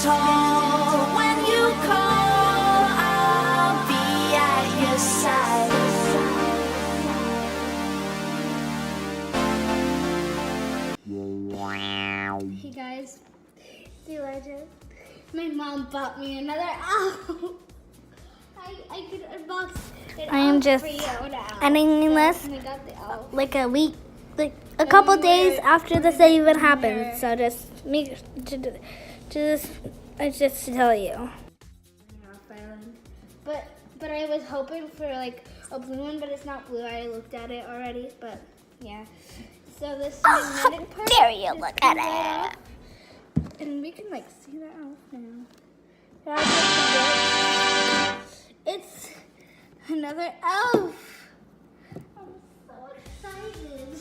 tall. When you call, I'll be at your side. Hey guys, see legend. My mom bought me another elf. I could unbox it. I am just ending this I got the elf. like a week, like a couple days after this even happened. So just just to tell you. But I was hoping for like a blue one, but it's not blue. I looked at it already, but yeah. So this magnetic part. There you just look comes at right it. off, and we can like see the elf now. That's it's another elf. I'm so excited.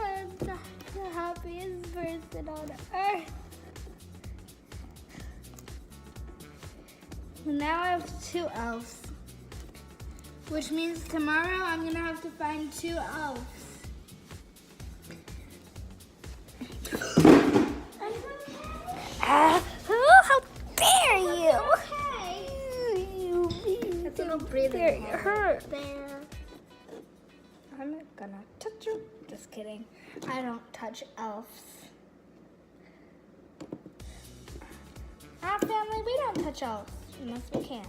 I'm the happiest person on earth. Now I have 2 elves, which means tomorrow I'm gonna have to find 2 elves. How dare you? That's a little breathing. There, you hurt. There. I'm not gonna touch you. Just kidding. I don't touch elves. Our family, we don't touch elves unless we can.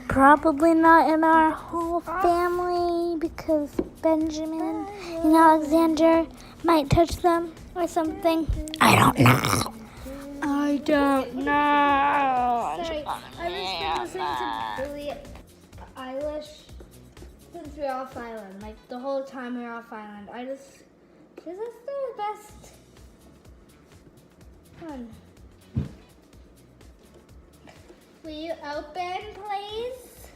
Probably not in our whole family because Benjamin and Alexander might touch them or something. I don't know. I don't know. Sorry, I've just been listening to Billie Eilish since we were off island. Like the whole time we were off island. This is the best one. Will you open, please?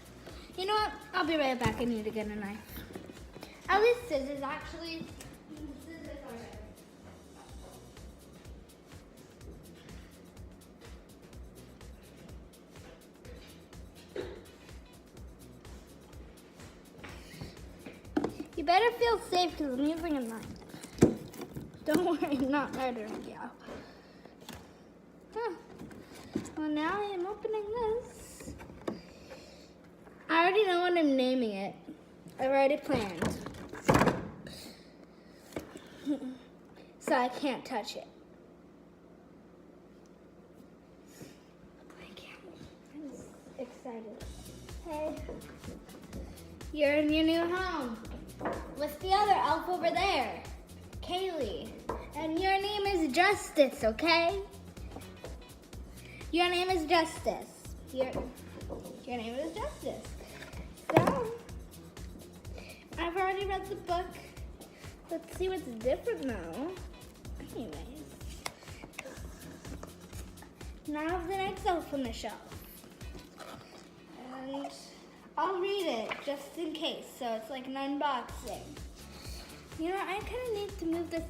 You know what? I'll be right back. I need to get a knife. At least scissors, actually. Scissors are better. You better feel safe because I'm using a knife. Don't worry, I'm not murdering you. Huh. Well, now I am opening this. I already know what I'm naming it. I've already planned. So I can't touch it. I can't. I'm just excited. Hey, you're in your new home. What's the other elf over there? Kaylee. And your name is Justice, okay? Your name is Justice. Your name is Justice. So, I've already read the book. Let's see what's different though. Anyways. Now the next elf on the shelf. And I'll read it just in case. So it's like an unboxing. You know, I kind of need to move this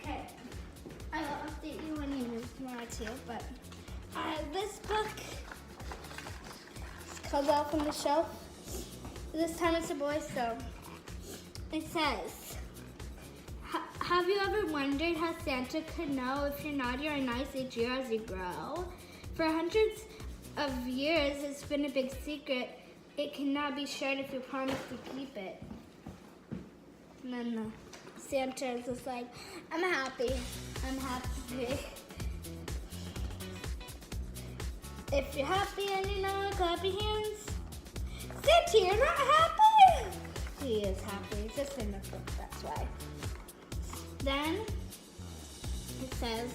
Okay, I will update you when you move tomorrow too, but this book comes out from the shelf. This time it's a boy, so it says, have you ever wondered how Santa could know if you're naughty or nice each year as you grow? For hundreds of years, it's been a big secret. It cannot be shared if you promise to keep it. And then Santa is just like, I'm happy. I'm happy. If you're happy and you know it, clap your hands. Santa, you're not happy? He is happy. It's just in the book, that's why. Then it says,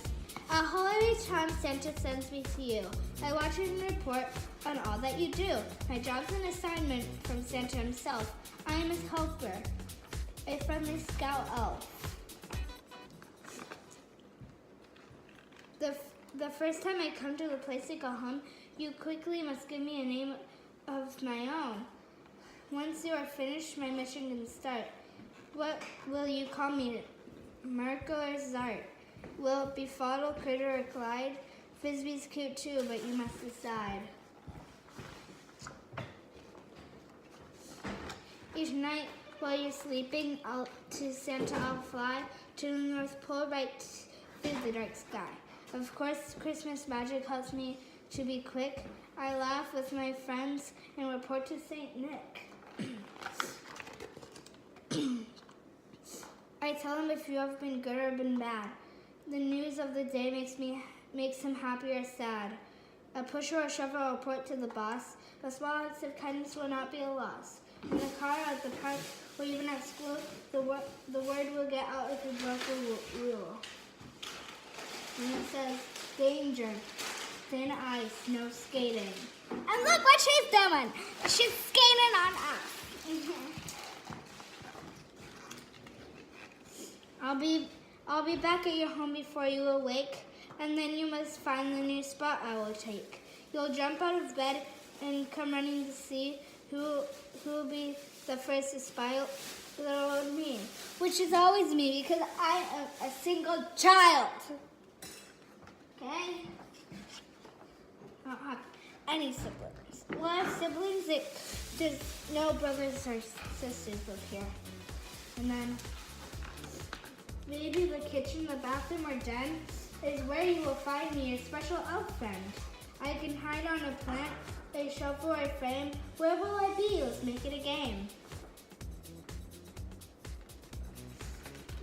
a holiday charm Santa sends me to you. I watch and report on all that you do. My job's an assignment from Santa himself. I am his helper, a friendly scout elf. The first time I come to the place to go home, you quickly must give me a name of my own. Once you are finished, my mission can start. What will you call me, Marco or Zart? Will it be Fodder, Critter, or Clyde? Frisbee's cute too, but you must decide. Each night while you're sleeping, to Santa I'll fly, to the North Pole right through the dark sky. Of course, Christmas magic helps me to be quick. I laugh with my friends and report to St. Nick. I tell him if you have been good or been bad. The news of the day makes him happy or sad. A push or a shove will report to the boss. A small act of kindness will not be a loss. In the car, at the park, or even at school, the word will get out if you broke a rule. And it says, danger, thin ice, no skating. And look what she's doing. She's skating on ice. I'll be back at your home before you awake, and then you must find the new spot I will take. You'll jump out of bed and come running to see who will be the first to spy little old me, which is always me because I am a single child. Okay? I don't have any siblings. Well, I have siblings. There's no brothers or sisters live here. And then maybe the kitchen, the bathroom, or den is where you will find me, your special elf friend. I can hide on a plant, a shelf, or a frame. Where will I be? Let's make it a game.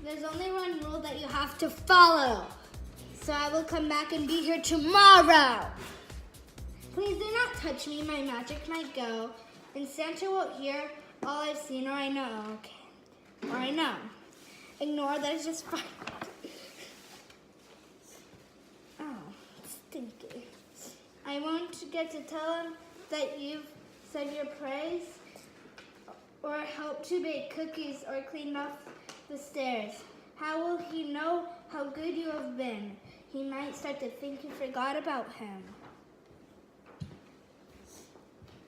There's only one rule that you have to follow. So I will come back and be here tomorrow. Please do not touch me, my magic might go. And Santa won't hear all I've seen or I know. Okay. Or I know. Ignore that it's just fine. Oh, stinky. I won't get to tell him that you've said your praise or helped to bake cookies or clean off the stairs. How will he know how good you have been? He might start to think you forgot about him.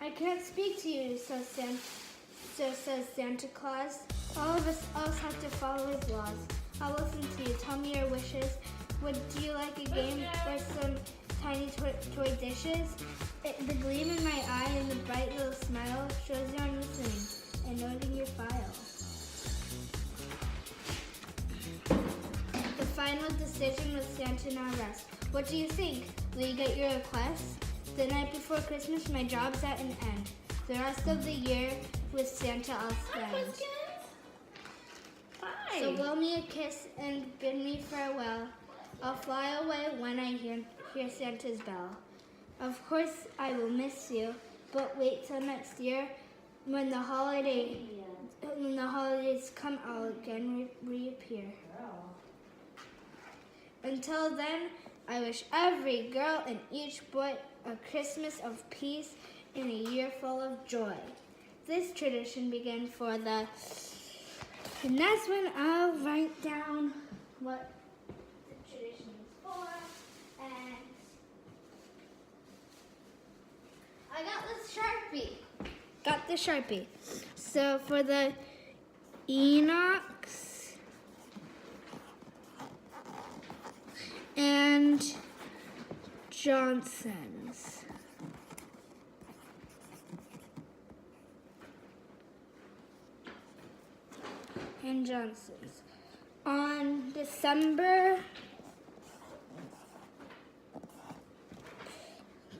I can't speak to you, so says Santa Claus. All of us else have to follow his laws. I'll listen to you. Tell me your wishes. Would you like a game or some tiny toy dishes? The gleam in my eye and the bright little smile shows you I'm listening and noting your file. The final decision with Santa now rests. What do you think? Will you get your request? The night before Christmas, my job's at an end. The rest of the year with Santa I'll spend. Hi. So blow me a kiss and bid me farewell. I'll fly away when I hear Santa's bell. Of course I will miss you, but wait till next year when the holidays come, I'll again reappear. Until then, I wish every girl and each boy a Christmas of peace and a year full of joy. This tradition began for the... And that's when I'll write down what the tradition is for. And I got this Sharpie. Got the Sharpie. So for the Enochs and Johnsons. And Johnsons. On December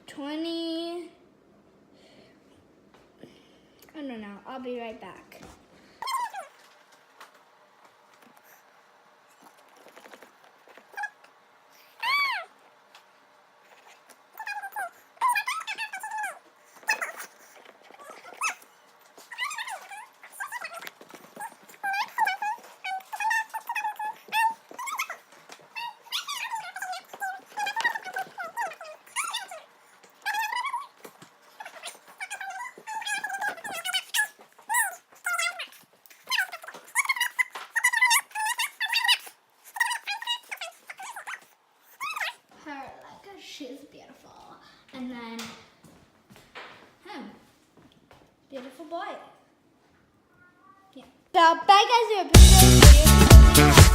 20, I don't know, I'll be right back. She's beautiful. And then him. Beautiful boy. Yeah. So bye guys, we appreciate the video.